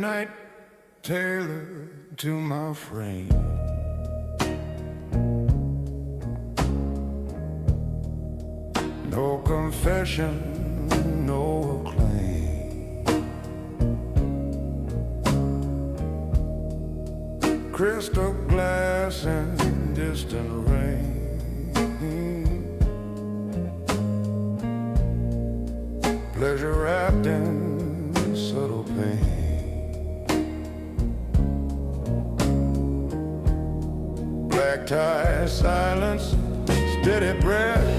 midnight tailored to my frame. No confession, no claim. Crystal glass and distant rain. Pleasure wrapped in subtle pain. Black tie, silence, steady breath.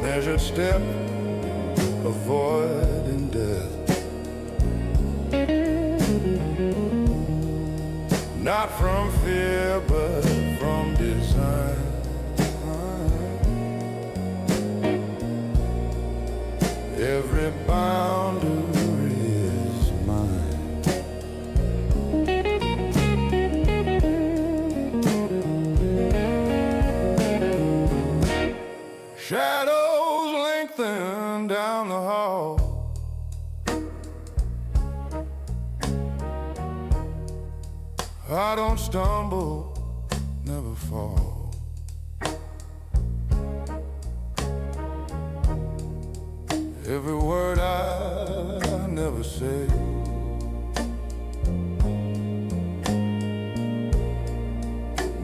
Measured step, avoiding death. Not from fear, but from design. Every boundary is mine. Shadows lengthen down the hall. I don't stumble, never fall. Every word I never say,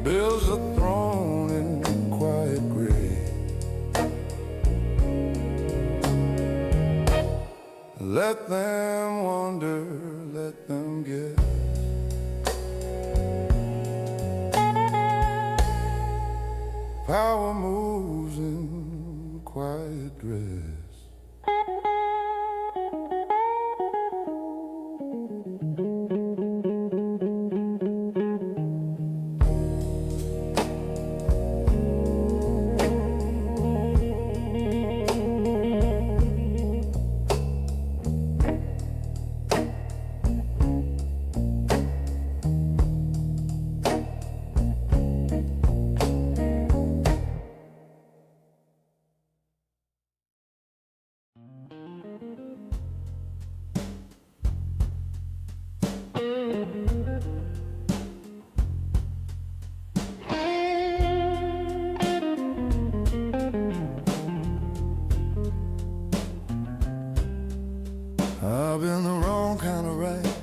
builds a throne in quiet gray. Let them wonder, let them guess. Power moves in quiet dress. I've been the wrong kind of right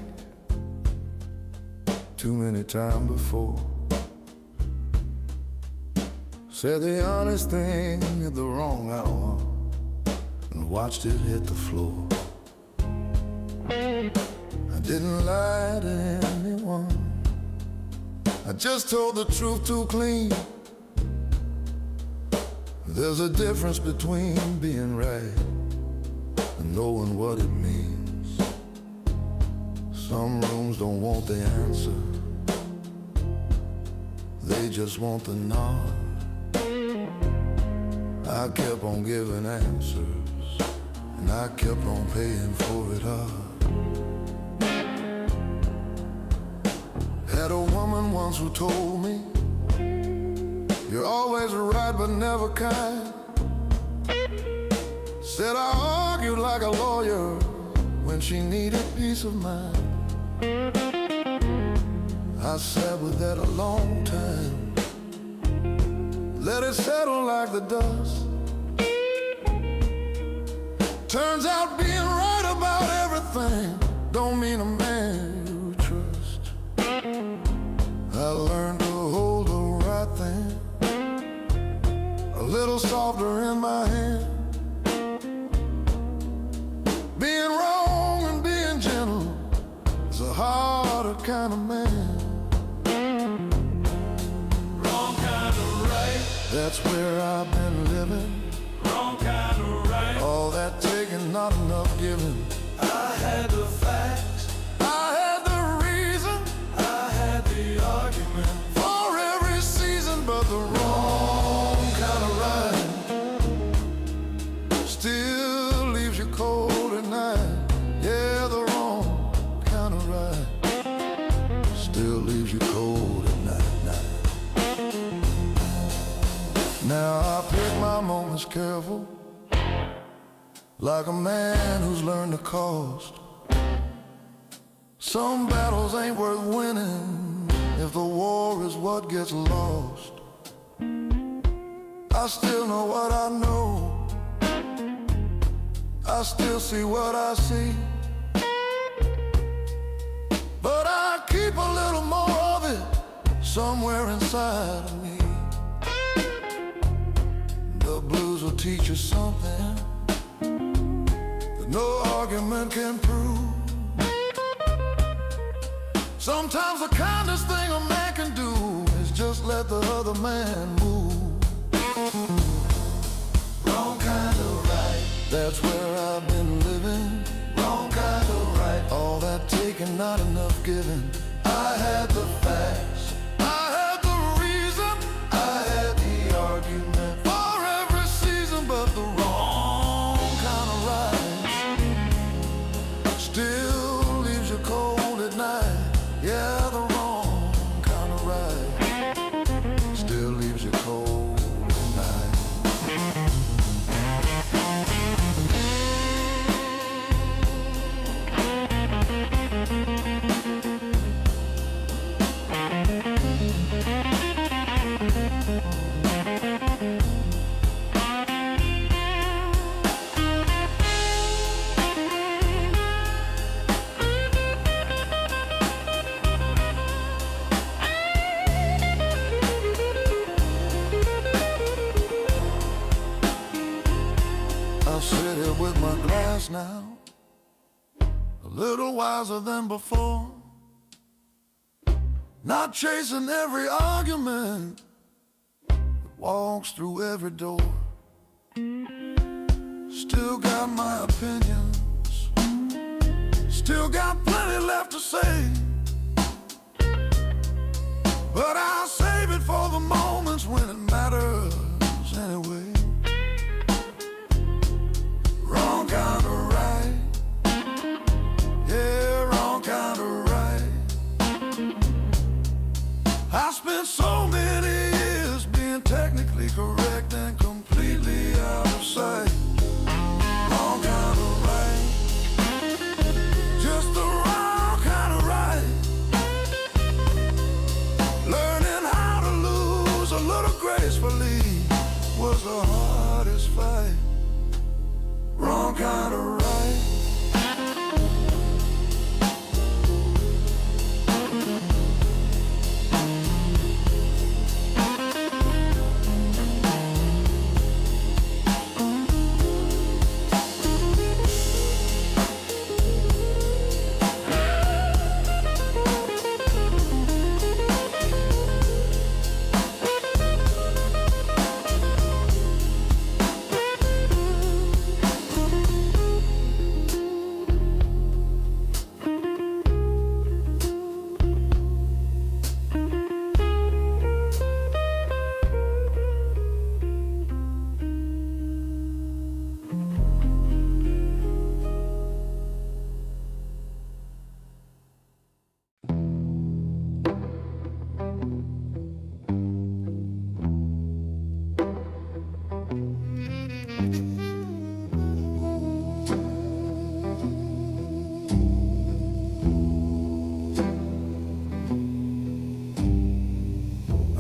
too many times before. Said the honest thing at the wrong hour and watched it hit the floor. I didn't lie to anyone, I just told the truth too clean. There's a difference between being right and knowing what it means. Some rooms don't want the answer, they just want the nod. I kept on giving answers, and I kept on paying for it hard. Had a woman once who told me, you're always right but never kind. Said I argued like a lawyer when she needed peace of mind. I sat with that a long time, let it settle like the dust. Turns out being right about everything don't mean a man you trust. I learned to hold the right thing a little softer in my hand. Being wrong and being gentle is a harder kind of man. Wrong kind of right, That's where I've been living. wrong kind of right. All that taking, not enough giving. I had the facts, I had the reason I had the argument. for every season, but the wrong kind of ride still leaves you cold at night. Yeah, the wrong kind of ride still leaves you cold at night. Now I pick my moments careful, like a man who's learned the cost. Some battles ain't worth winning if the war is what gets lost. I still know what I know, I still see what I see, but I keep a little more of it somewhere inside of me. The blues will teach you something that no argument can prove. Sometimes the kindest thing a man can do is just let the other man move. Wrong kind of right, that's where I've been living. Wrong kind of right, all that taking, not enough giving. I had the facts, I had the reason, I had the argument for every season, but the wrong kind of right still leaves you cold at night. Yeah, the wrong kind of right still leaves you cold at night. I'll sit here with my glass now, a little wiser than before, not chasing every argument that walks through every door. Still got my opinions, still got plenty left to say, but I'll save it for the moments when it matters anyway. Wrong kind of right, yeah, wrong kind of right. I spent so many years being technically correct and completely out of sight. Wrong kind of right, just the wrong kind of right. Learning how to lose a little gracefully was the hardest fight. Wrong kind of right.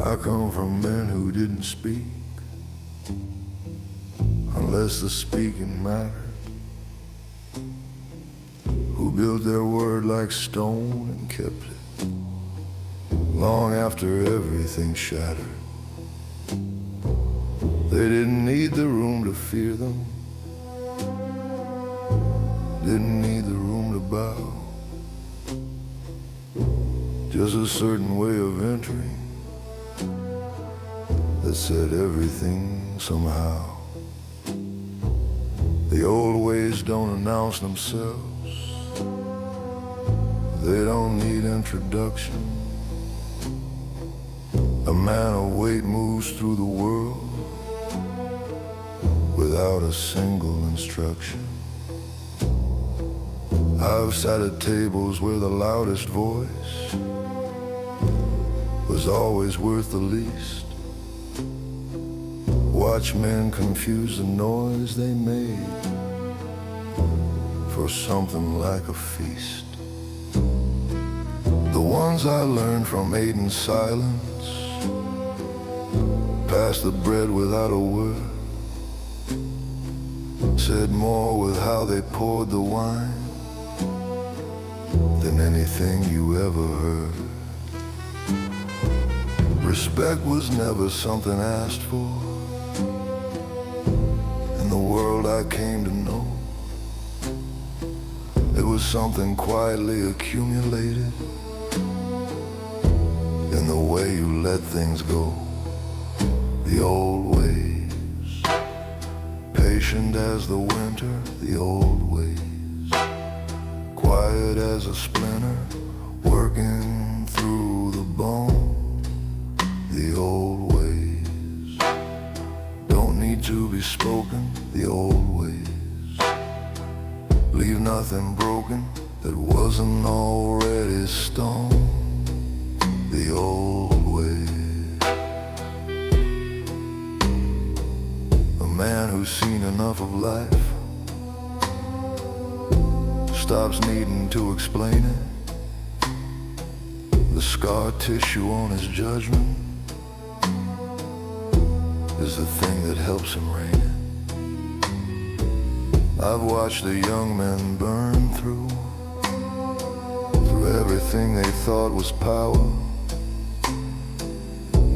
I come from men who didn't speak unless the speaking mattered, who built their word like stone and kept it long after everything shattered. They didn't need the room to fear them, didn't need the room to bow, just a certain way of entering that said everything somehow. The old ways don't announce themselves, they don't need introduction. A man of weight moves through the world without a single instruction. I've sat at tables where the loudest voice was always worth the least. Watch men confuse the noise they made for something like a feast. The ones I learned from ate in silence, passed the bread without a word, said more with how they poured the wine than anything you ever heard. Respect was never something asked for in the world I came to know. It was something quietly accumulated in the way you let things go. The old ways, patient as the winter, the old ways, quiet as a splinter, working through the bone. The old ways don't need to be spoken. The old ways leave nothing broken that wasn't already stone. The old ways. A man who's seen enough of life stops needing to explain it. The scar tissue on his judgment is the thing that helps him reign it. I've watched the young men burn through everything they thought was power,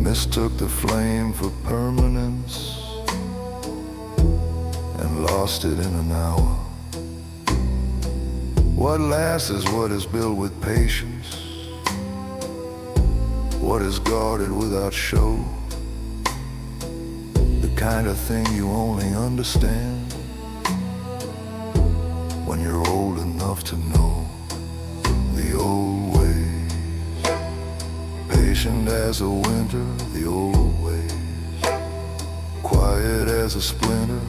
mistook the flame for permanence, and lost it in an hour. What lasts is what is built with patience, what is guarded without show, the kind of thing you only understand when you're old enough to know. The old ways, patient as a winter, the old ways, quiet as a splinter,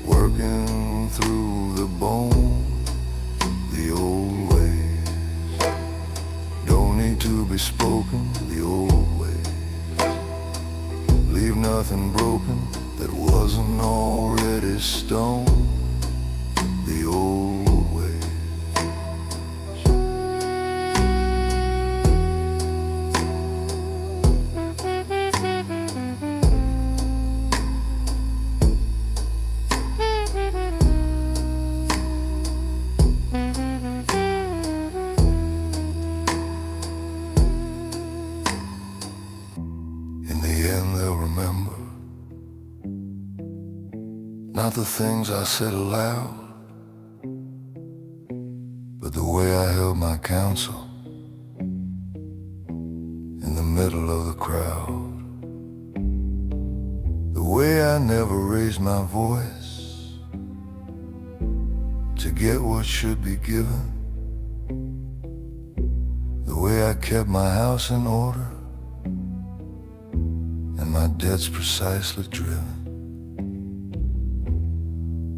working through the bone. The old ways don't need to be spoken. The old ways leave nothing broken that wasn't already stone. The old ways. In the end they'll remember not the things I said aloud, but the way I held my counsel in the middle of the crowd. The way I never raised my voice to get what should be given. The way I kept my house in order and my debts precisely driven.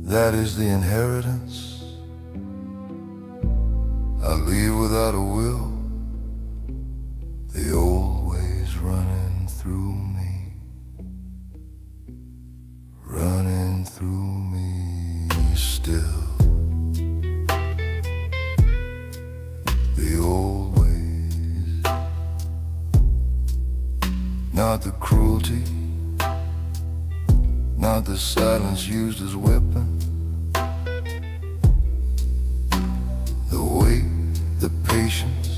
That is the inheritance I leave without a will. The old ways running through me, running through me still. The old ways, not the cruelty, not the silence used as weapon. The weight, the patience,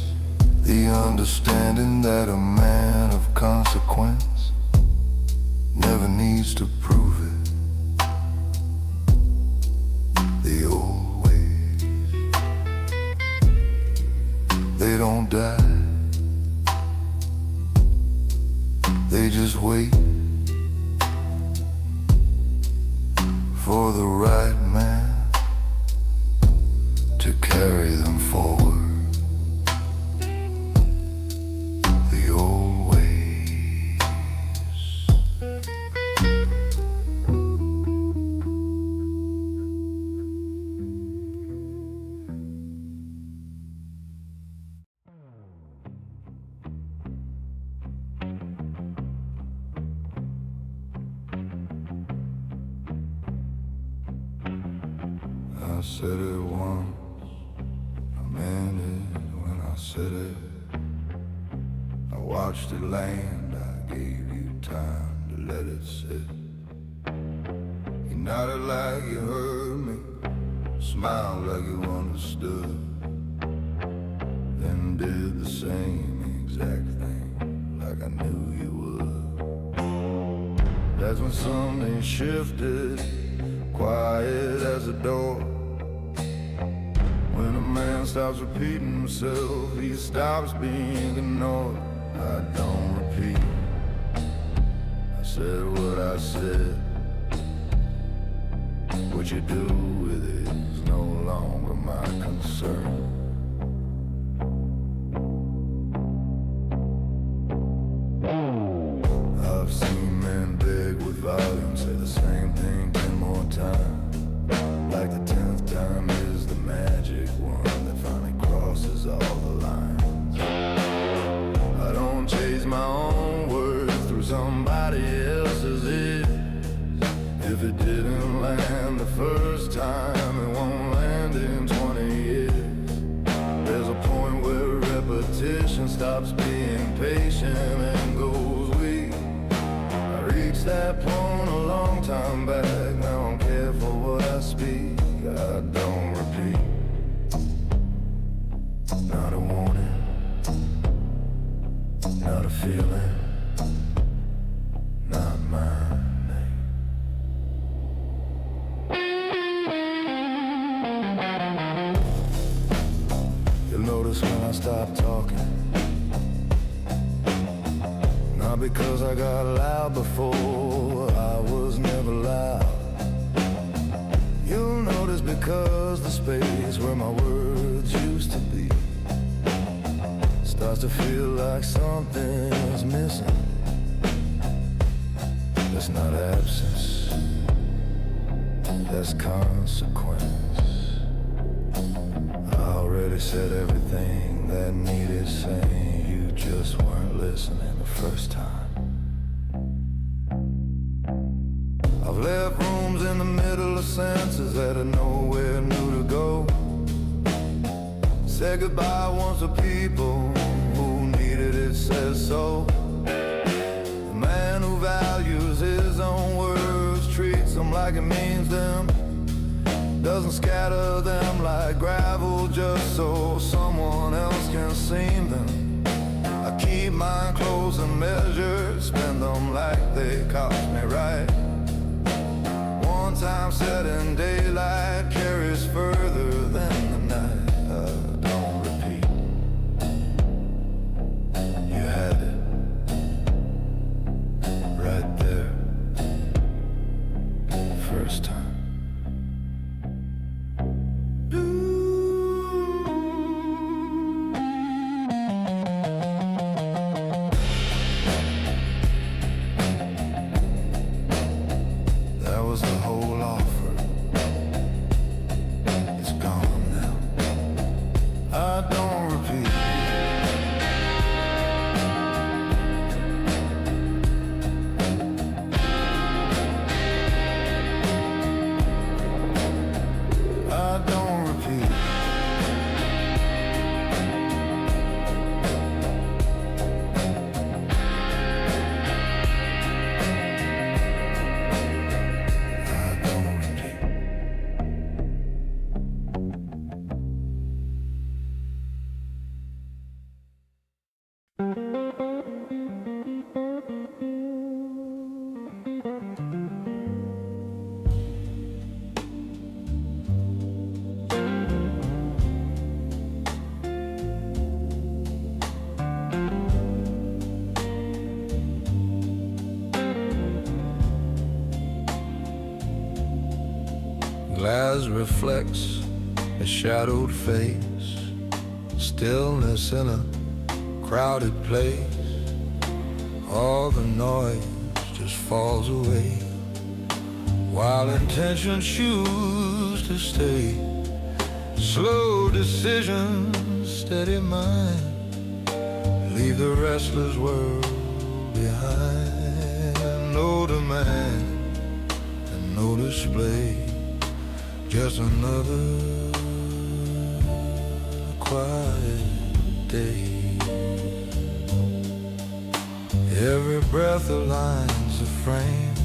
the understanding that a man of consequence never needs to prove it. The old ways, they don't die, they just wait for the right man to carry them forward. The old ways. I said it once, meant it when I said it. I watched it land, I gave you time to let it sit. You nodded like you heard me, smiled like you understood, then did the same exact thing like I knew you would. That's when something shifted, quiet as a door. When a man stops repeating himself, he stops being ignored. I don't repeat, I said what I said. What you do with it is no longer my concern. I've seen men big with volume say the same thing 10 more times, like the 10th time is the magic one that finally crosses all the lines. I don't chase my own words through somebody else's ears. If it didn't land the first time, it won't land in 20 years. There's a point where repetition stops being patient and goes weak. I reached that point a long time back, now I'm careful what I speak. I don't repeat, not a warning, not a feeling, not mine. You'll notice when I stop talking, not because I got loud before, I was never loud. You'll notice because the space where my words used to be starts to feel like something's missing. That's not absence, that's consequence. I already said everything that needed saying, you just weren't listening the first time. I've left rooms in the middle of sentences that are nowhere new to go. Said goodbye once to people who needed it, says so. The man who values his own words treats them like it means them, doesn't scatter them like gravel just so someone else can seam them. I keep mine close and measured, spend them like they cost me right. One time set in daylight carries further than the night. I don't repeat, you had it right there, first time. That was the whole offer. It's gone now. I don't repeat. I don't repeat. Glass reflects a shadowed face, stillness in a crowded place. All the noise just falls away, while intentions choose to stay. Slow decisions, steady mind, leave the restless world behind. No demand and no display, just another quiet day. Every breath aligns the frame,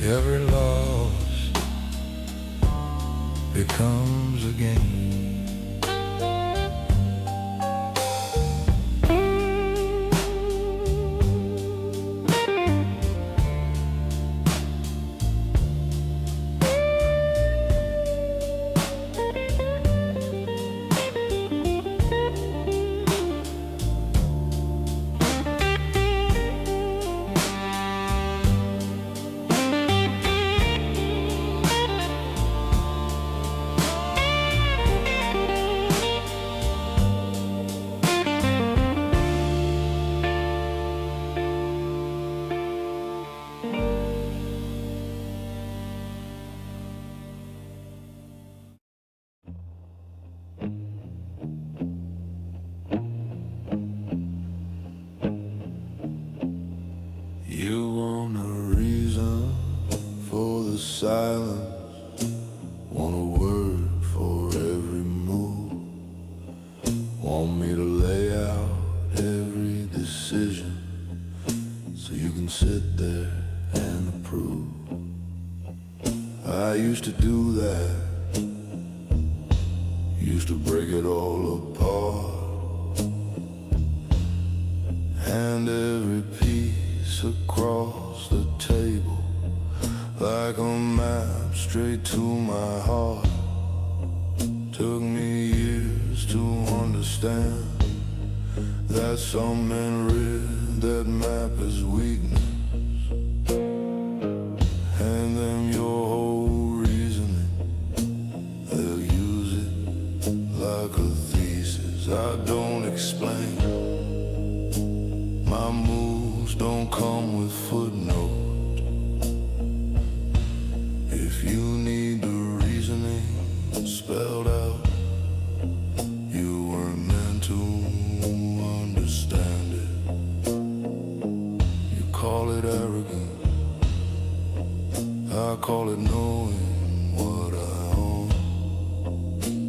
every loss becomes a gain. You want a reason for the silence, want a word for every move, want me to lay out every decision so you can sit there and approve. I used to do that, used to break it all apart, and every piece across the table like a map straight to my heart. Took me years to understand that some men read that map as weakness, and then your whole reasoning, they'll use it like a thesis. I don't explain, my moves don't come with footnotes. If you need the reasoning spelled out, you weren't meant to understand it. You call it arrogance, I call it knowing what I own.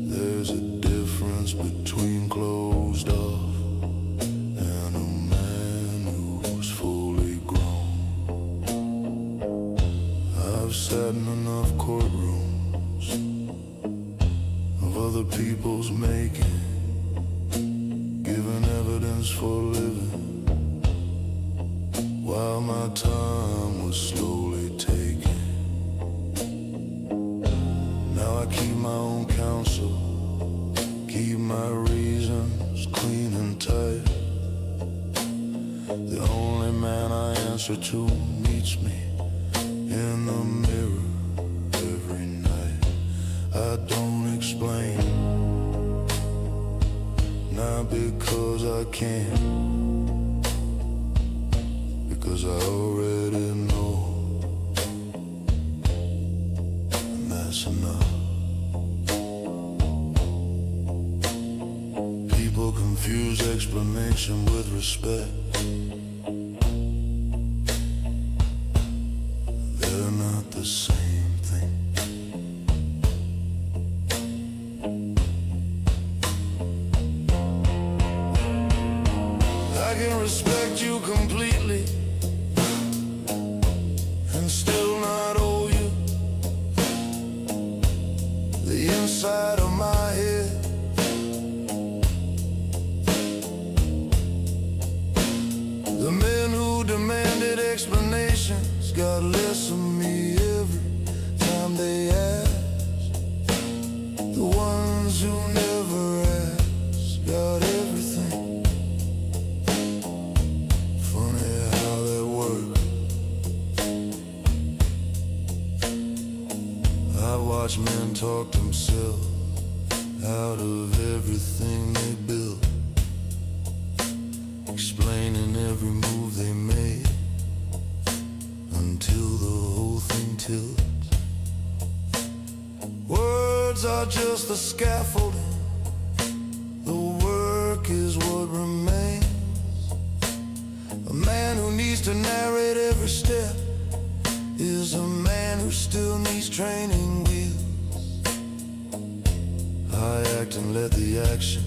There's a difference between closed off and a man who's fully grown. I've sat in enough courtrooms of other people's making, giving evidence for living, while my time was slowly taken. Now I keep my own counsel, keep my reasons clean and tight. The only man I answer to meets me in the mirror every night. I don't explain, not because I can't, because I already know, and that's enough. People confuse explanation with respect. They're not the same thing. I can respect you completely and still not owe you the inside of my head. The men who demanded explanations got less of me every time they asked. The ones who never asked got everything. Funny how that works. I watch men talk themselves out of everything they built, explaining every move they made until the whole thing tilts. Words are just the scaffolding, the work is what remains. A man who needs to narrate every step is a man who still needs training wheels. I act and let the action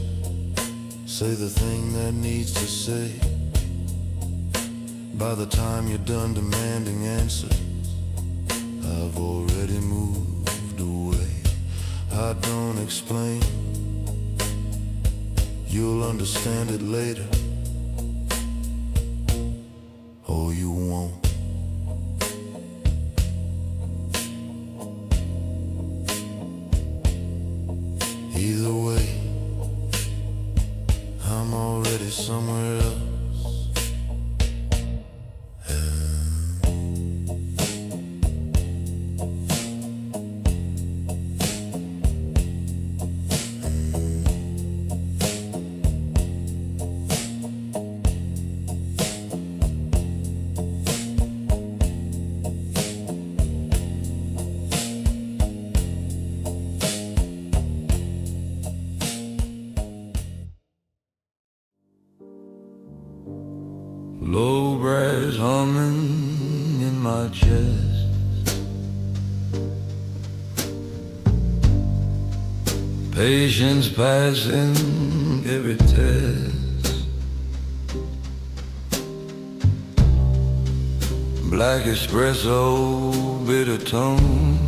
Say the thing that needs to say. By the time you're done demanding answers, I've already moved away. I don't explain, you'll understand it later, or you won't. Either way, I'm already somewhere else. Low brass humming in my chest, patience passing every test. Black espresso, bitter tone.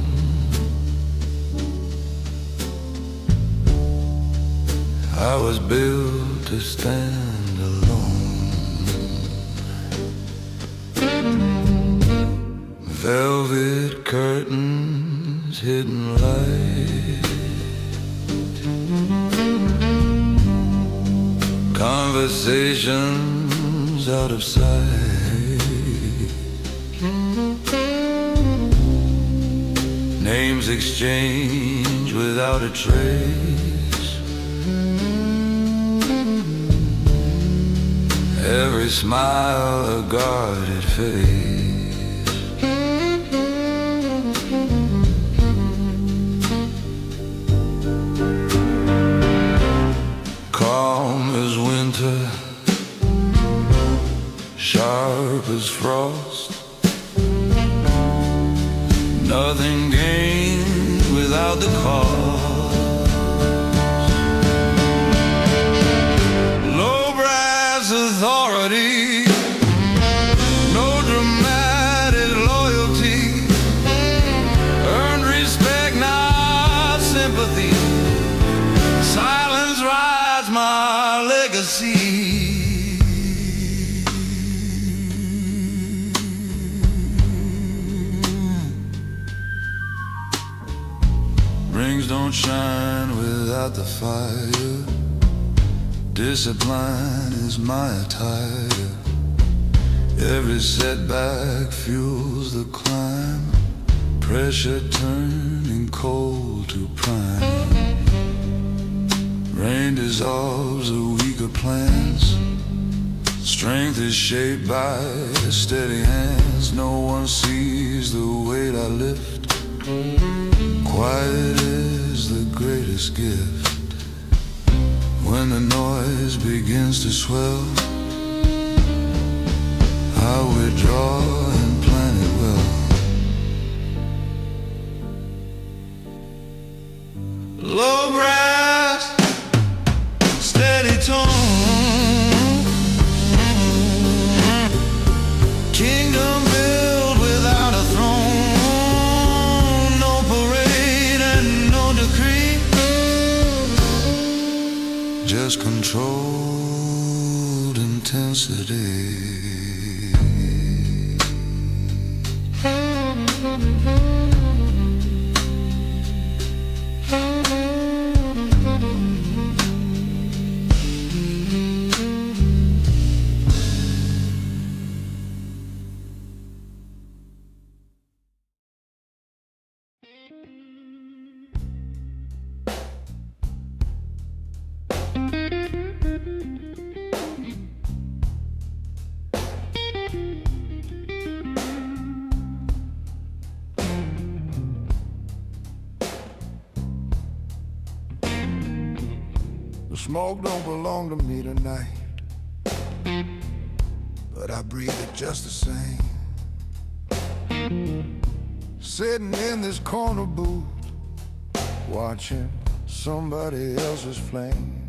I was built to stand alone. Velvet curtains, hidden light, conversations out of sight, names exchanged without a trace, every smile a guarded face. Calm as winter, sharp as frost, nothing gained without the cost. Low brass authority, no dramatic loyalty, earned respect, not sympathy. Silence rides my legacy. Rings don't shine without the fire. Discipline is my attire. Every setback fuels the climb. Pressure turning cold to prime. Rain dissolves the weaker plans. Strength is shaped by steady hands. No one sees the weight I lift. Quiet is the greatest gift. When the noise begins to swell, I withdraw and plan it well. Low brass, steady tone, kingdom built without a throne. No parade and no decree, just controlled intensity. The smoke don't belong to me tonight, but I breathe it just the same. Sitting in this corner booth, watching somebody else's flame.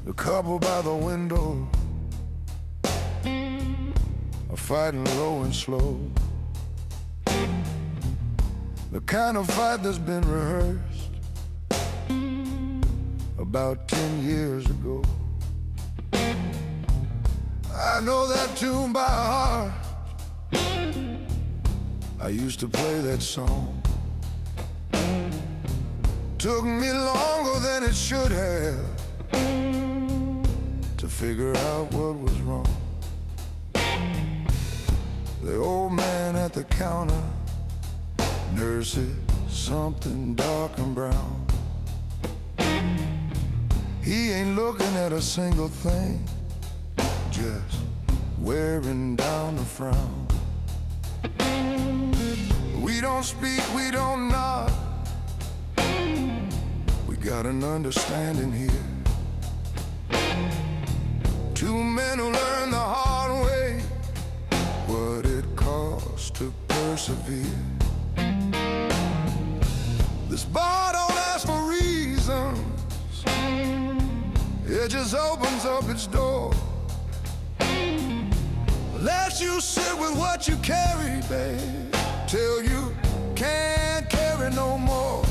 The couple by the window are fighting low and slow, the kind of fight that's been rehearsed about 10 years ago. I know that tune by heart. I used to play that song. Took me longer than it should have to figure out what was wrong. The old man at the counter nurses something dark and brown. He ain't looking at a single thing, just wearing down the frown. We don't speak, we don't nod, we got an understanding here. Two men who learn the hard way what it costs to persevere. This bar don't ask for reasons, it just opens up its door. Lets you sit with what you carry, babe, till you can't carry no more.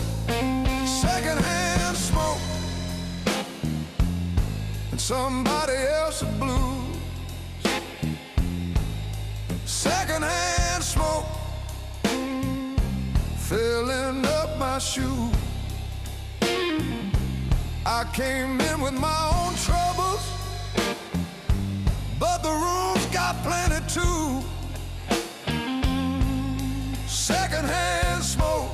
Secondhand smoke and somebody else's blues. Secondhand smoke filling up my shoe. I came in with my own troubles, but the room's got plenty too. Secondhand smoke,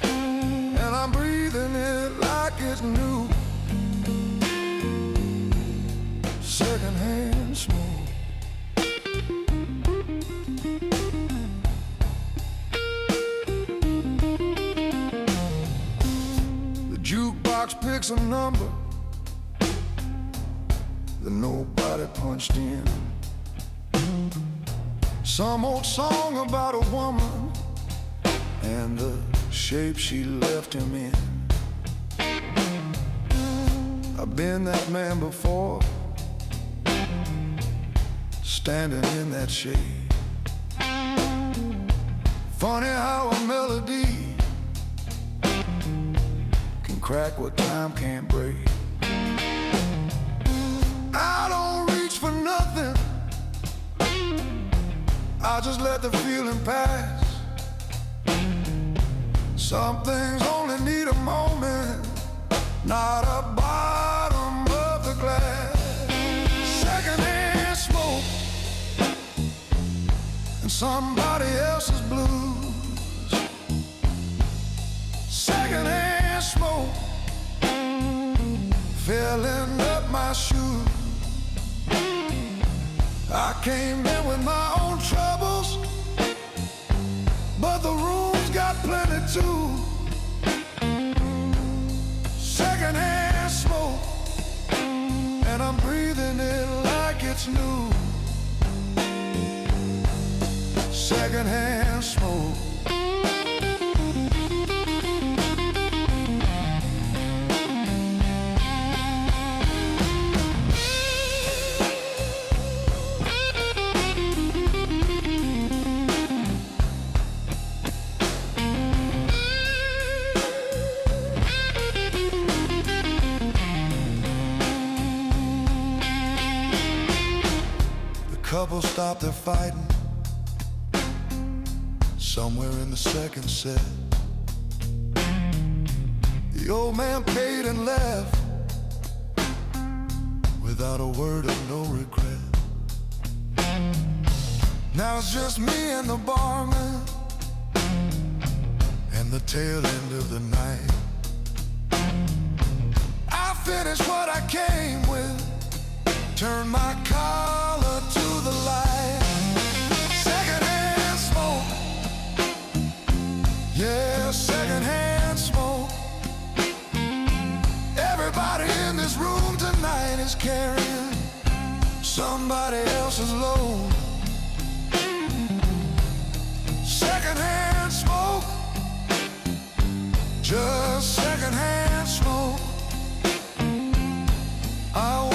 and I'm breathing it like it's new. Secondhand smoke. The jukebox picks a number that nobody punched in. Some old song about a woman and the shape she left him in. I've been that man before, standing in that shade. Funny how a melody can crack what time can't break. I don't reach for nothing, I just let the feeling pass. Some things only need a moment, not a bottom of the glass. Secondhand smoke and somebody else's blues. Secondhand smoke filling up my shoes. I came in with my own troubles, but the room's got plenty too. Secondhand smoke, and I'm breathing it like it's new. Secondhand smoke. Couple stopped their fighting somewhere in the second set. The old man paid and left without a word of no regret. Now it's just me and the barman and the tail end of the night. I finished what I came with, turn my collar to the light. Secondhand smoke, yeah, secondhand smoke. Everybody in this room tonight is carrying somebody else's load. Secondhand smoke, just secondhand smoke. I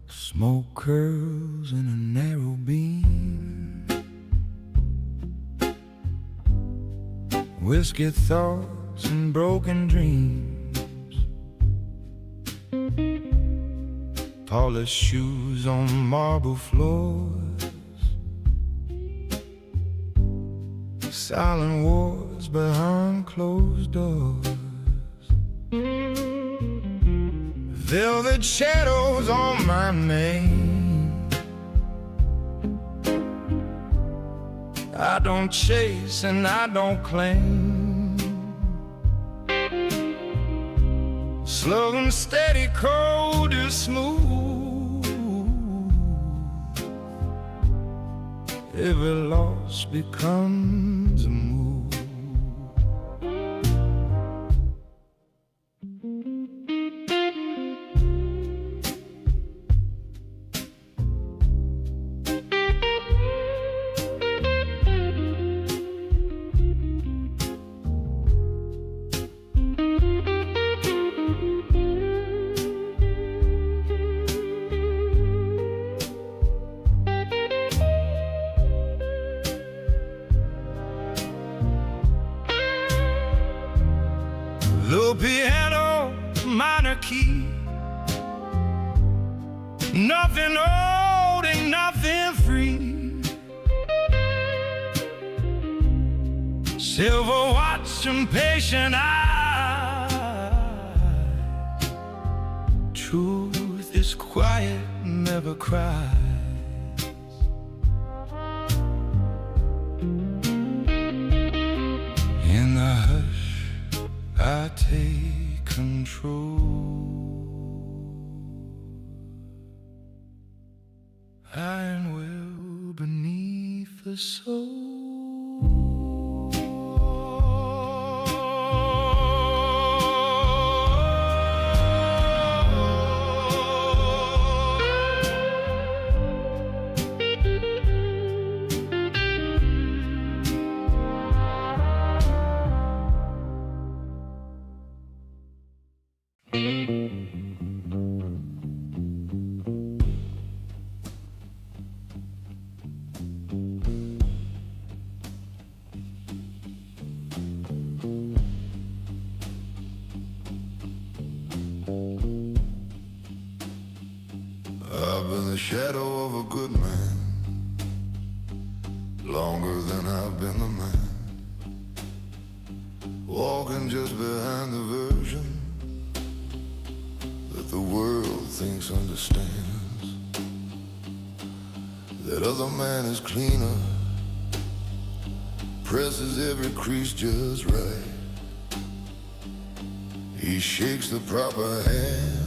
Smoke curls in a narrow beam, whiskey thoughts and broken dreams, polished shoes on marble floors, silent wars behind closed doors, velvet shadows on my mane. I don't chase and I don't claim, slow and steady, cold and smooth. Every loss becomes a move. Low piano, minor key, nothing holding, nothing free. Silver watch and patient eye. Truth is quiet, never cries. In the hush, I take control. Iron will beneath the soul. I've been the shadow of a good man longer than I've been the man, walking just behind the version that the world thinks understands. That other man is cleaner, presses every crease just right. He shakes the proper hands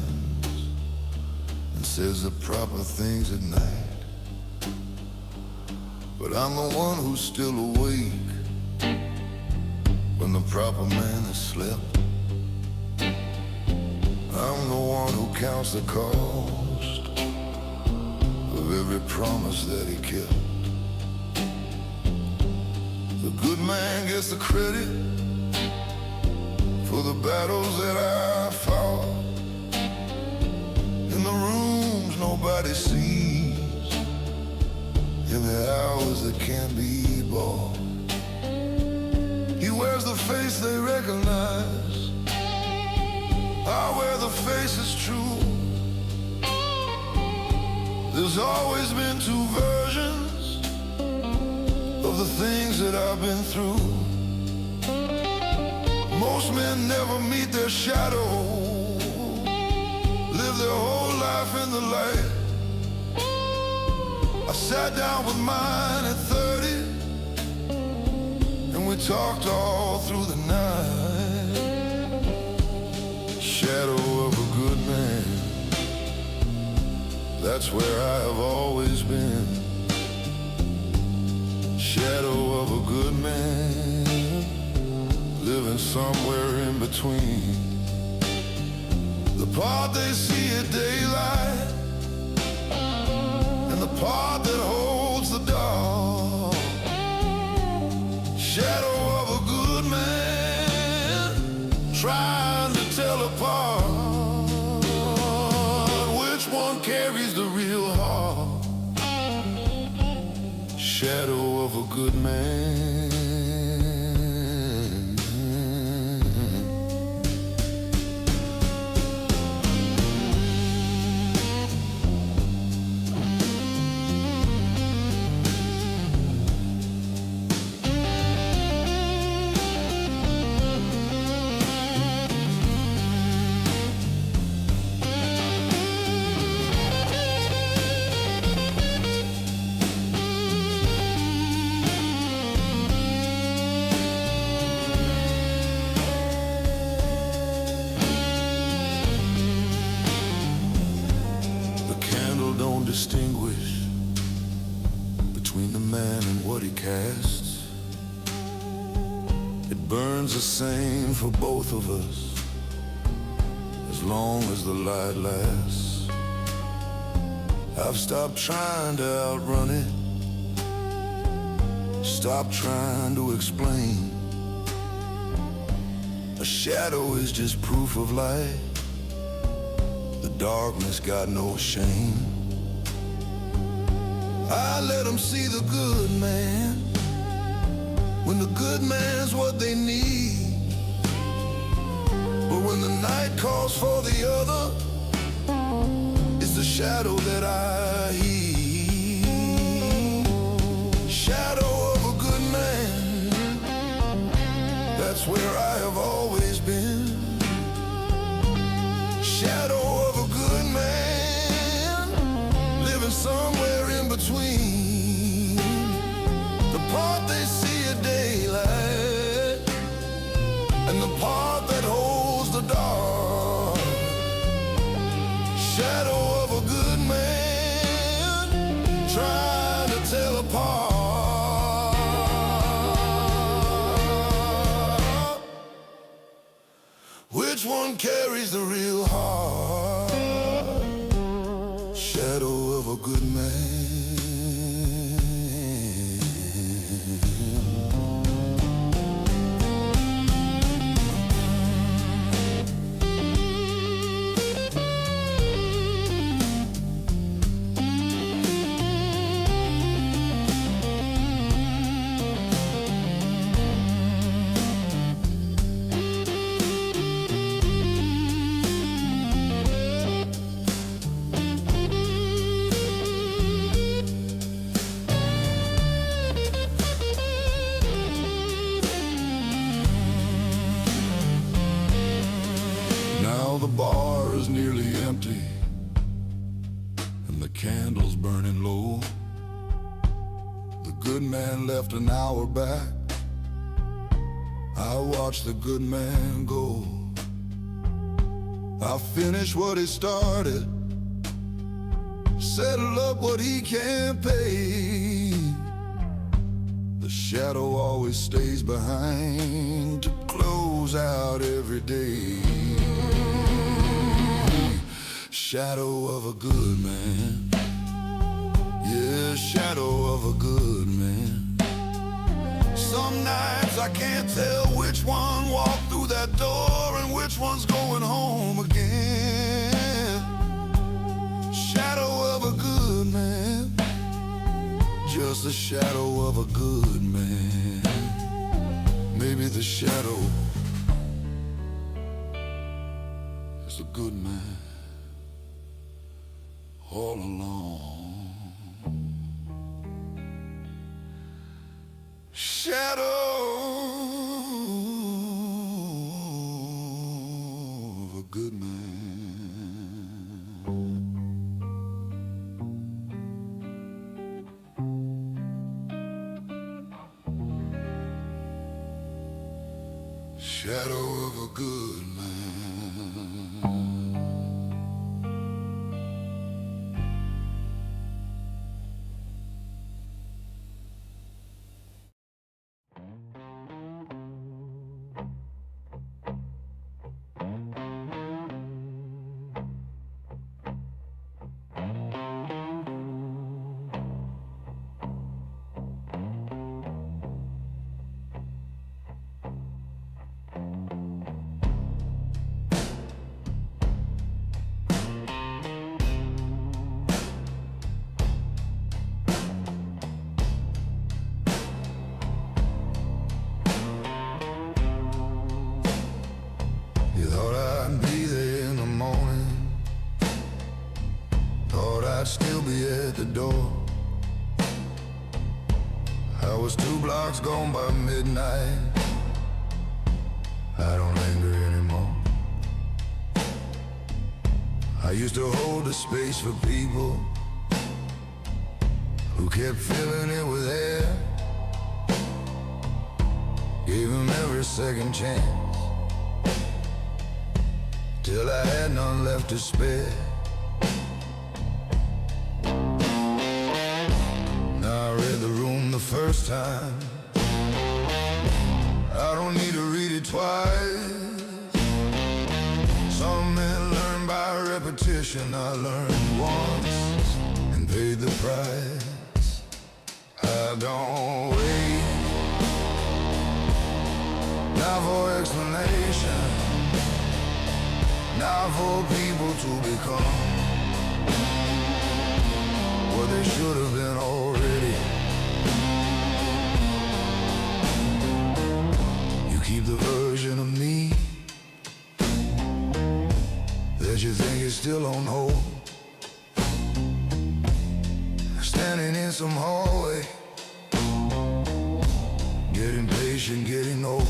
and says the proper things at night. But I'm the one who's still awake when the proper man has slept. I'm the one who counts the cost of every promise that he kept. The good man gets the credit for the battles that I fought, in the rooms nobody sees, in the hours that can't be bought. He wears the face they recognize, I wear the face that's true. There's always been two versions of the things that I've been through. Most men never meet their shadow, live their whole life in the light. I sat down with mine at 30, and we talked all through the night. Shadow of a good man, that's where I have always been. Shadow of a good man, living somewhere in between. part they see at daylight, and the part that holds the dark. Shadow of a good man, trying to tell apart which one carries the real heart. Shadow of a good man. Distinguish between the man and what he casts. It burns the same for both of us, as long as the light lasts. I've stopped trying to outrun it, stopped trying to explain. A shadow is just proof of light. The darkness got no shame. I let them see the good man, when the good man's what they need. But when the night calls for the other, it's the shadow that I heed. Shadow of a good man, that's where I have always been. Shadow of a good man, living somewhere in between the part they see at daylight and the part that holds the dark. Shadow of a good man, trying to tell apart which one carries the real heart. Shadow of a good man. The bar is nearly empty and the candle's burning low. The good man left an hour back. I watched the good man go. I finished what he started, settle up what he can't pay. The shadow always stays behind to close out every day. Shadow of a good man, yeah, shadow of a good man. Some nights I can't tell which one walked through that door and which one's going home again. Shadow of a good man, just a shadow of a good man. Maybe the shadow is a good man all along. Shadow of a good man. Shadow of a good man. was 2 blocks gone by midnight. I don't linger anymore. I used to hold the space for people who kept filling it with air. Gave them every second chance, till I had none left to spare. Now I read the room the first time, I don't need to read it twice. Some men learn by repetition, I learned once and paid the price. I don't wait now for explanation, now for people to become what they should have been already. You keep the version of me that you think is still on hold, standing in some hallway, getting patient, getting old.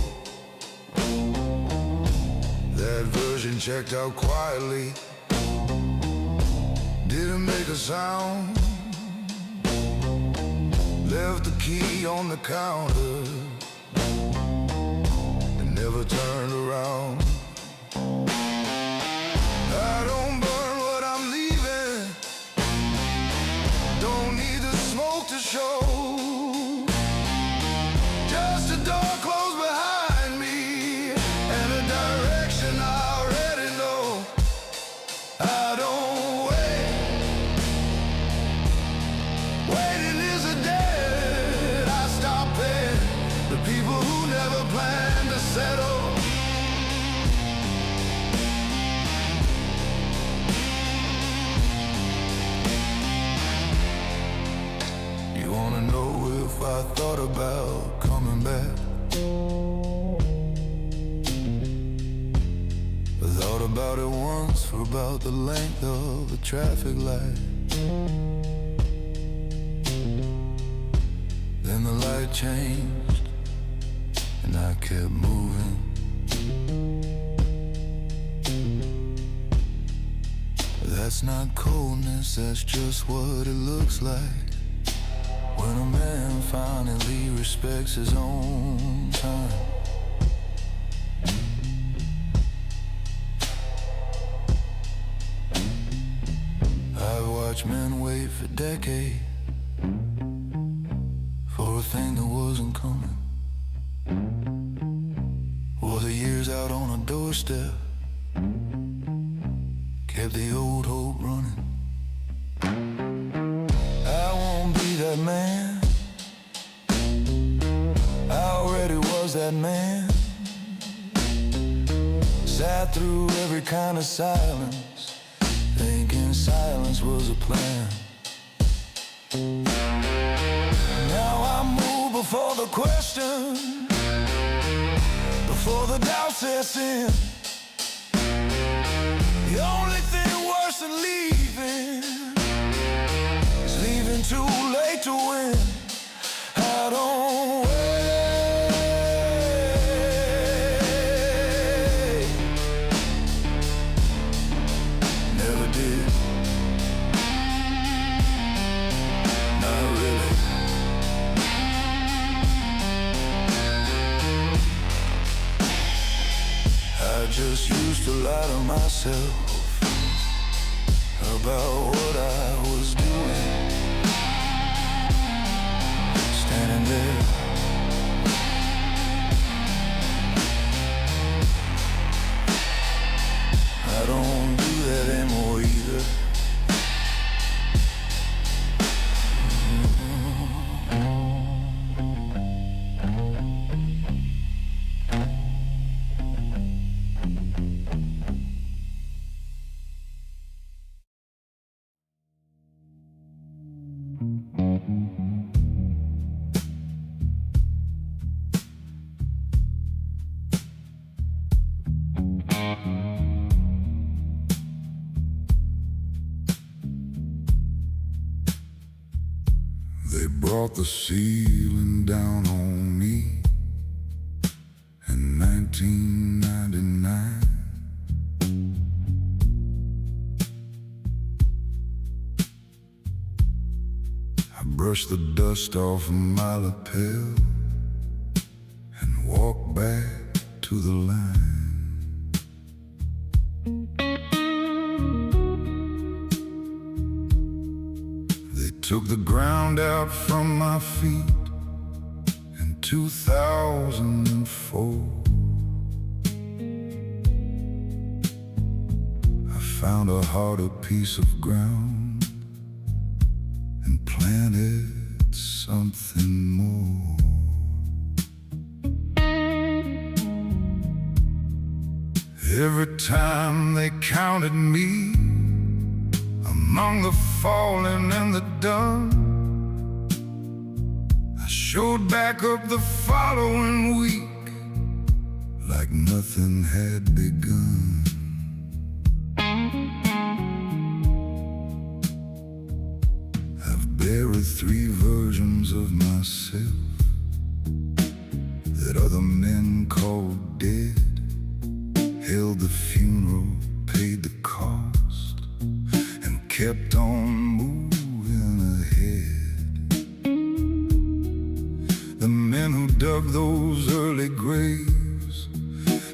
That version checked out quietly, didn't make a sound, left the key on the counter and never turned around. I don't burn what I'm leaving, don't need the smoke to show, just a door closed behind me and a direction I already know. I don't wait, waiting is a debt I stopped paying the people who never planned to settle. You wanna know if I thought about coming back? I thought about it once for about the length of a traffic light. Then the light changed and I kept moving. That's not coldness, that's just what it looks like when a man finally respects his own time. I've watched men wait for decades for a thing that wasn't coming, or the years out on a doorstep kept the old hope running. I won't be that man, I already was that man. Sat through every kind of silence, thinking silence was a plan. Now I move before the question, before the doubt sets in. The only thing worse than leaving is leaving too late to win. I don't wait, never did, not really. I just used to lie to myself about what I was doing, standing there. I don't do that anymore either. brought the ceiling down on me in 1999. I brushed the dust off my lapel and walked back to the line. Took the ground out from my feet in 2004. I found a harder piece of ground and planted something more. Every time they counted me among the fallen and the done, I showed back up the following week like nothing had begun. I've buried 3 versions of myself that other men called dead, held the funeral, paid the cost, kept on moving ahead. The men who dug those early graves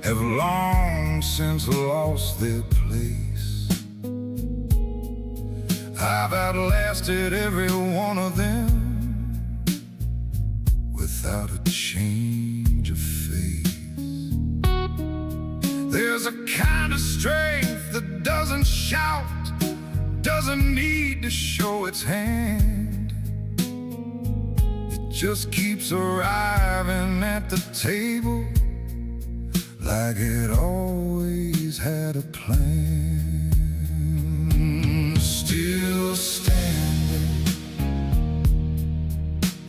have long since lost their place. I've outlasted every one of them without a change of face. There's a kind of strength that doesn't shout, doesn't need to show its hand. It just keeps arriving at the table like it always had a plan. Still standing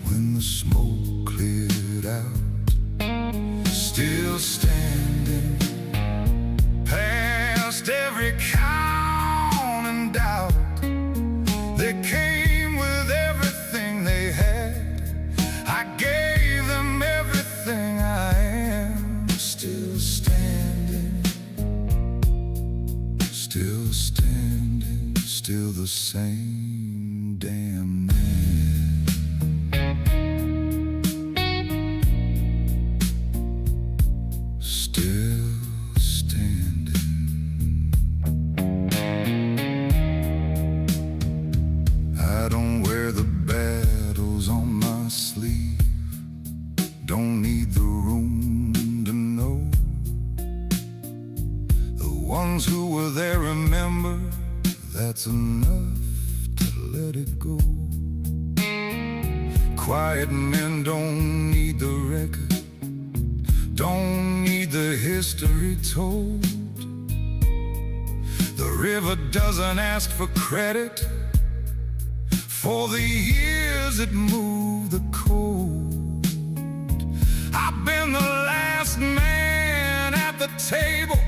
when the smoke cleared out. Still standing past every count and doubt. They came with everything they had. I gave them everything I am. Still standing, still standing, still the same damn man. Still standing. I don't wear the battles on my sleeve, don't need the room to know. The ones who were there remember, that's enough to let it go. Quiet men don't need the record, don't need the history told. The river doesn't ask for credit for the years it moved the cold. I've been the last man at the table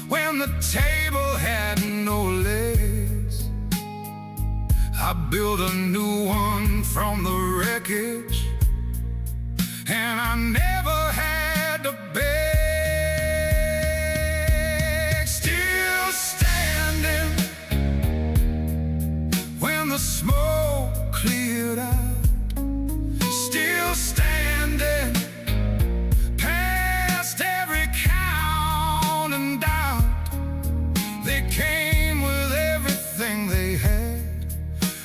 when the table had no legs. I built a new one from the wreckage, and I never had to beg. Still standing when the smoke cleared out. Still standing past every count and doubt. They came with everything they had.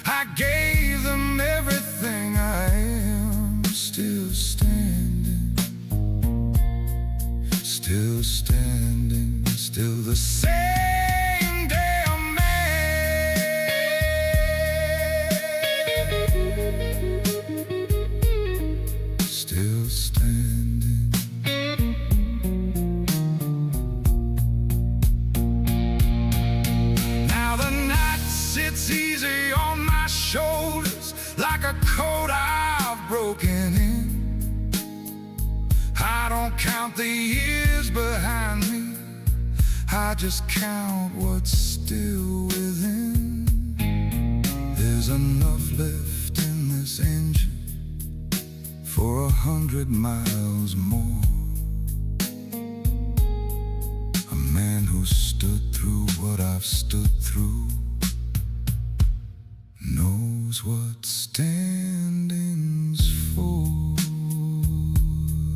I gave them everything I am. Still standing, still standing, still the same damn man. Still standing. Now the night sits easy on my shoulders like a coat I've broken in. I don't count the years behind me, I just count what's still within. There's enough left in this engine for 100 miles more. A man who stood through what I've stood through knows what standing's for.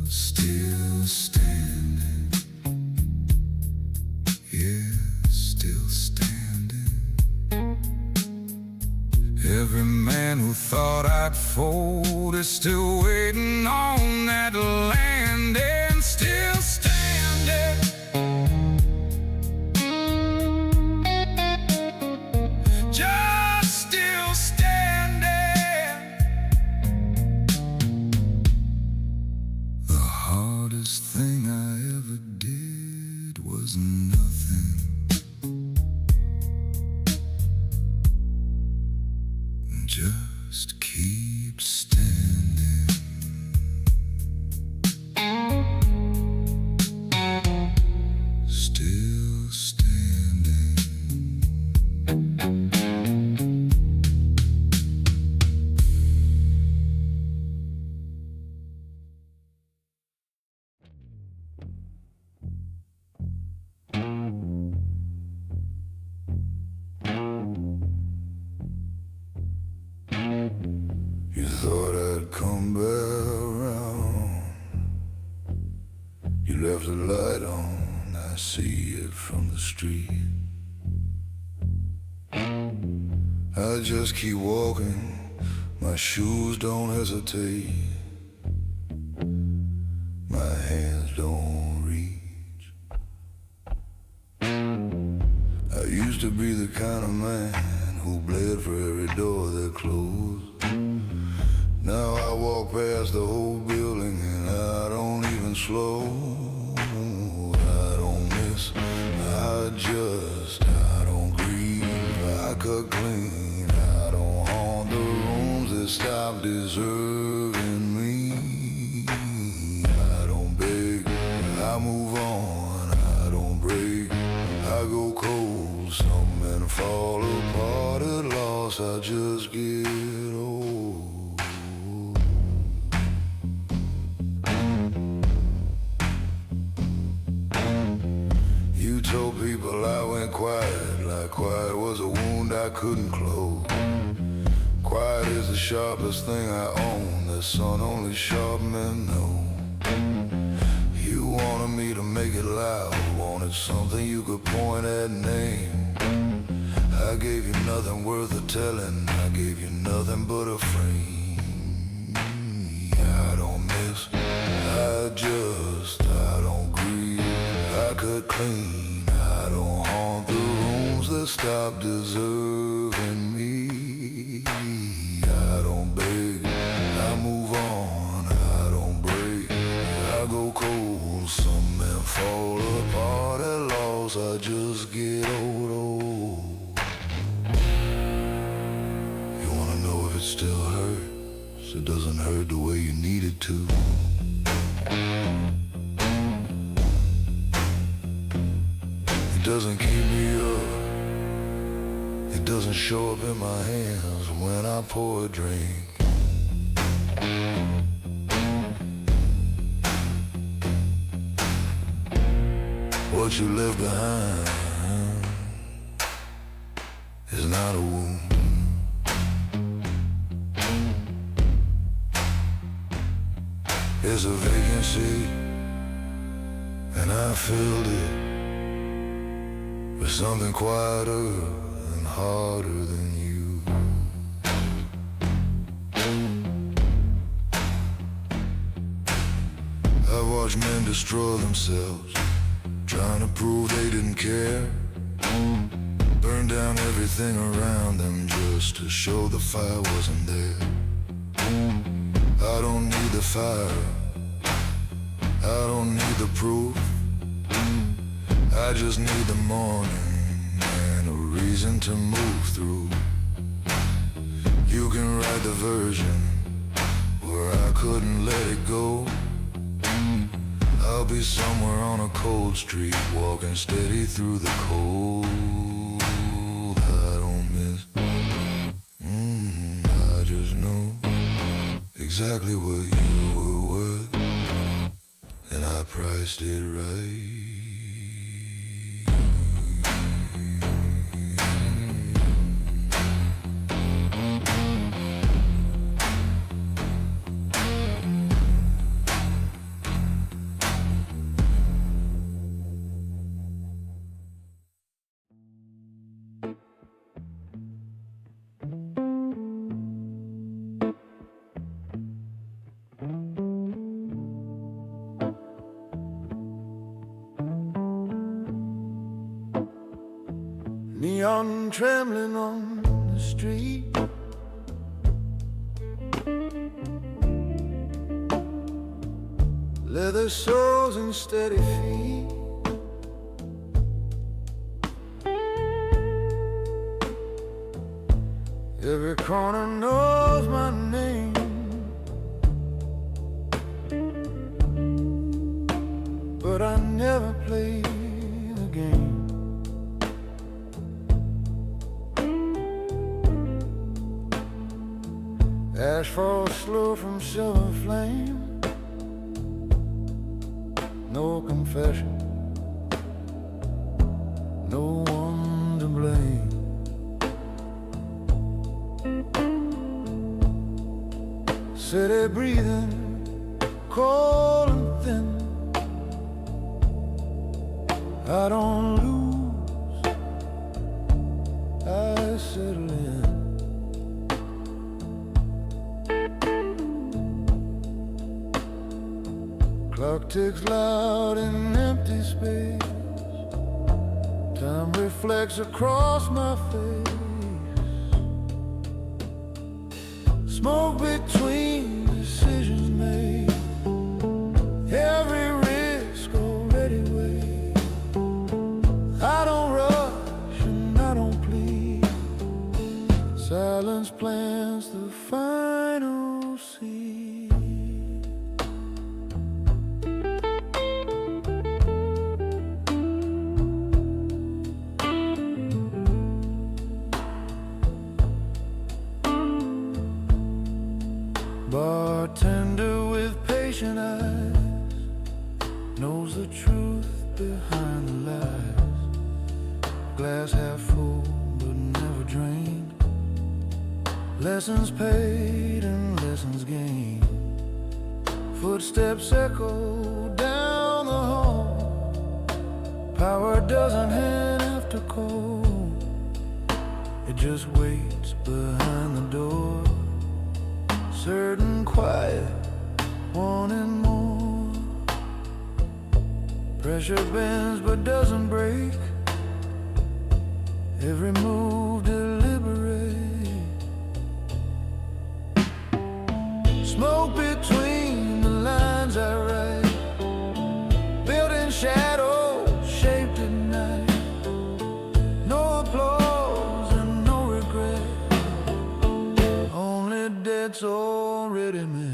Still standing, yeah, still standing. Every man who thought I'd fold is still waiting on that land and still standing. Just still standing. The hardest thing I ever did was nothing. Just keep standing. Still standing. You thought I'd come back around. You left the light on, I see it from the street. I just keep walking, my shoes don't hesitate, my hands don't reach. I used to be the kind of man who bled for every door that closed. Now I walk past the whole building and I don't even slow. I don't miss, I don't grieve, I cut clean. I don't haunt the rooms that stop deserving me. I don't beg, I move on, I don't break, I go cold. Some men fall apart at loss, I just get old. You told people I went quiet, like quiet was a wound I couldn't close. Quiet is the sharpest thing I own, the sun only sharp men know. You wanted me to make it loud, wanted something you could point at and name. I gave you nothing worth the telling, I gave you nothing but a frame. I don't miss, I don't grieve, I cut clean. I don't haunt the rooms that stop deserving me. I don't beg, I move on, I don't break, I go cold. Some men fall apart at loss, I just get old. You wanna know if it still hurts? It doesn't hurt the way you need it to. It doesn't keep me up, it doesn't show up in my hands when I pour a drink. What you left behind is not a wound. It's a vacancy, and I filled it with something quieter and harder than you. I watched men destroy themselves, trying to prove they didn't care. Burn down everything around them just to show the fire wasn't there. I don't need the fire, I don't need the proof, I just need the morning and a reason to move through. You can write the version where I couldn't let it go. I'll be somewhere on a cold street, walking steady through the cold. I don't miss, I just know exactly what you were. just did right. Neon trembling on the street, leather soles and steady feet. Every corner knows my name, but I never play the game. Ash falls slow from silver flame. No confession, no one to blame. City breathing, cold and thin. I don't lose, I settle in. Clock ticks loud in empty space. Time reflects across my face. Smoke between decisions made. Every risk already weighed. I don't rush and I don't plead. Silence plants the final seed. Bartender with patient eyes knows the truth behind the lies. Glass half full but never drained. Lessons paid and lessons gained. Footsteps echo down the hall. Power doesn't have to call. It just waits behind the door. Certain, quiet, wanting more. Pressure bends but doesn't break. Every move deliberate. Smoke between the lines I write. Building shadows shaped at night. No applause and no regret. Only debts already made.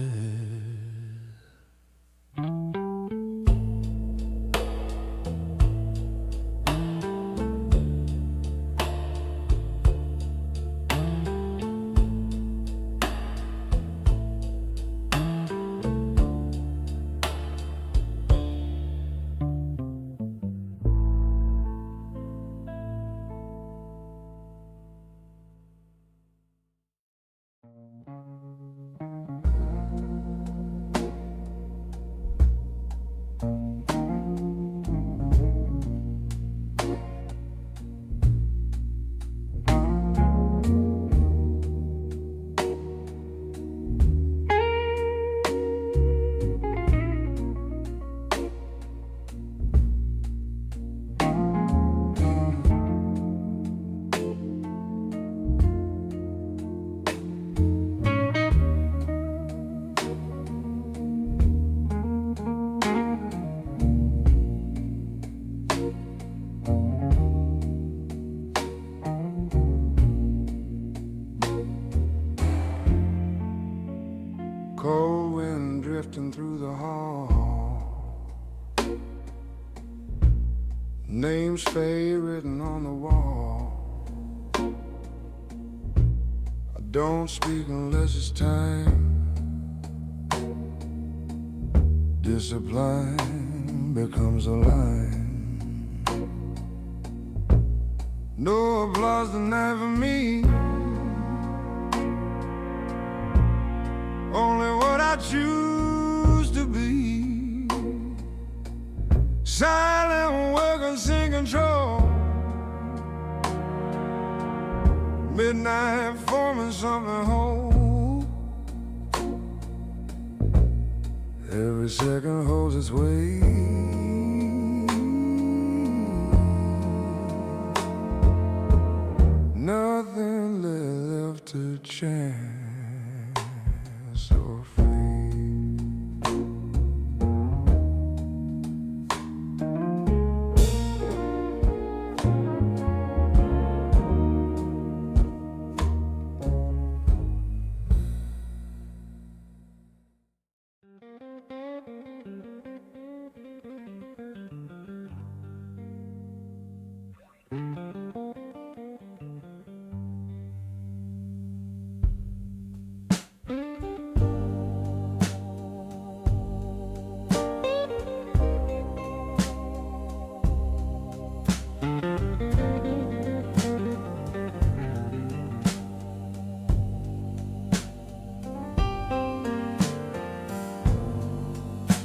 Cold wind drifting through the hall. Names fade written on the wall. I don't speak unless it's time. Discipline becomes a line. No applause tonight for me, only what I choose to be. Silent workers in control, midnight forming something whole. Every second holds its weight. Nothing left to chance or fate.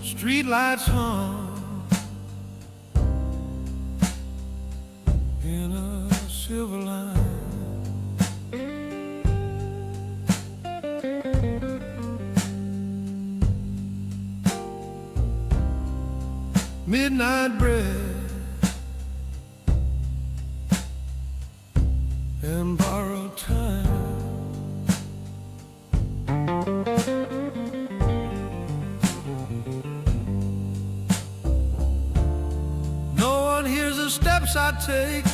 Street lights hung in a silver line. Midnight bread and borrowed time. Steps I take,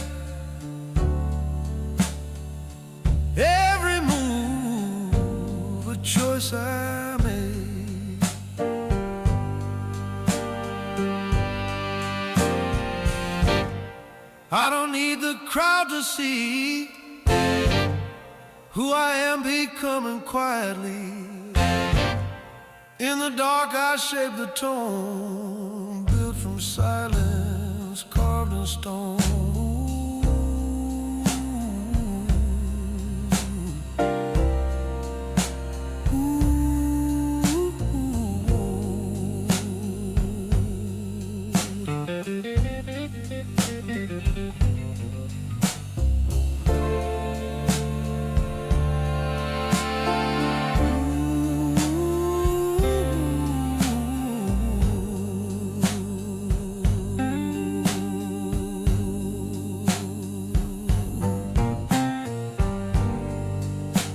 every move a choice I make. I don't need the crowd to see who I am becoming quietly. In the dark I shape the tone, built from silence, carved in stone.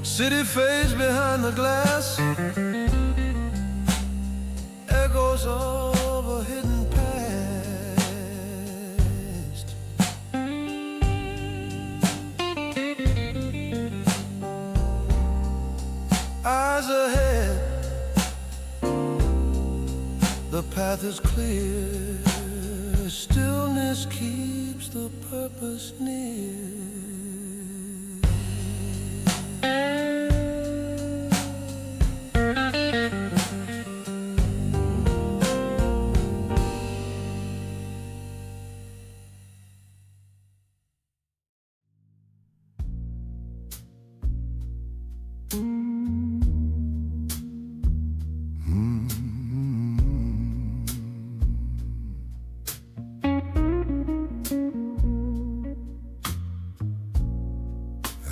City fades behind the glass, echoes of a hidden past. Eyes ahead, the path is clear. Stillness keeps the purpose near.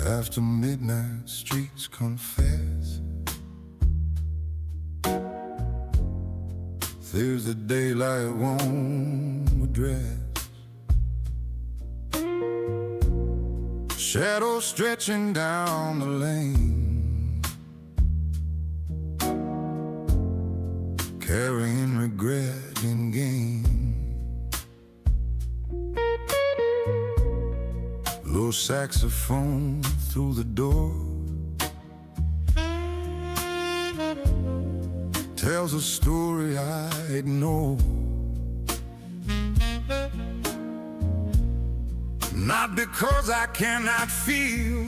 After midnight, streets confess. There's the daylight won't address. Shadows stretching down the lane, carrying regret and gain. Low saxophone through the door tells a story I ignore. Not because I cannot feel,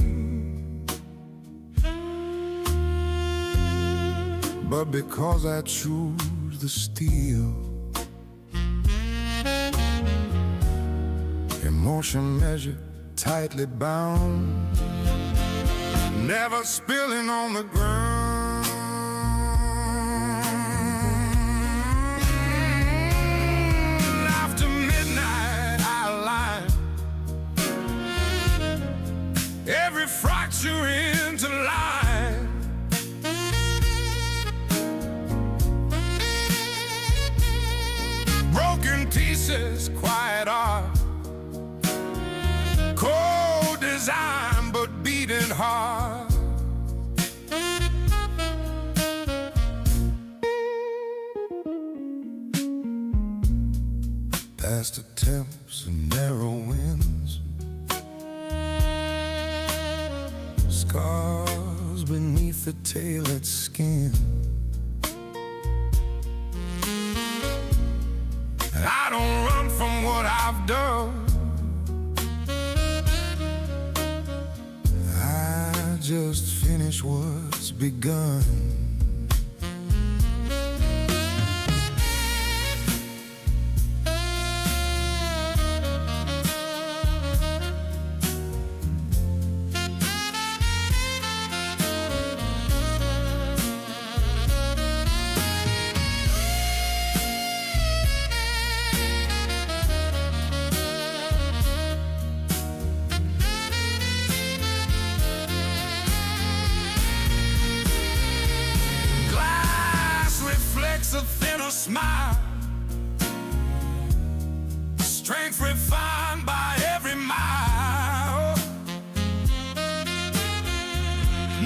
but because I choose the steel. motion measured, tightly bound, never spilling on the ground. After midnight I line every fracture into line. Broken pieces, quiet art, cold design but beating hard. Past attempts and narrow winds, scars beneath the tailored skin. I don't run from what I've done, I just finish what's begun. A thinner smile, strength refined by every mile.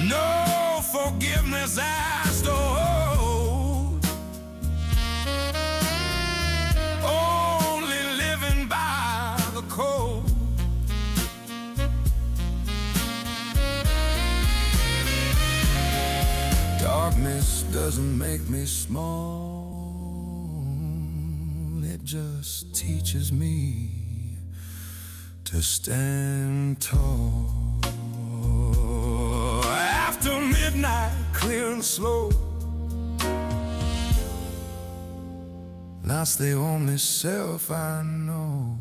No forgiveness asked or owed, only living by the code. Darkness doesn't make me small, it just teaches me to stand tall. After midnight, clear and slow, that's the only self I know.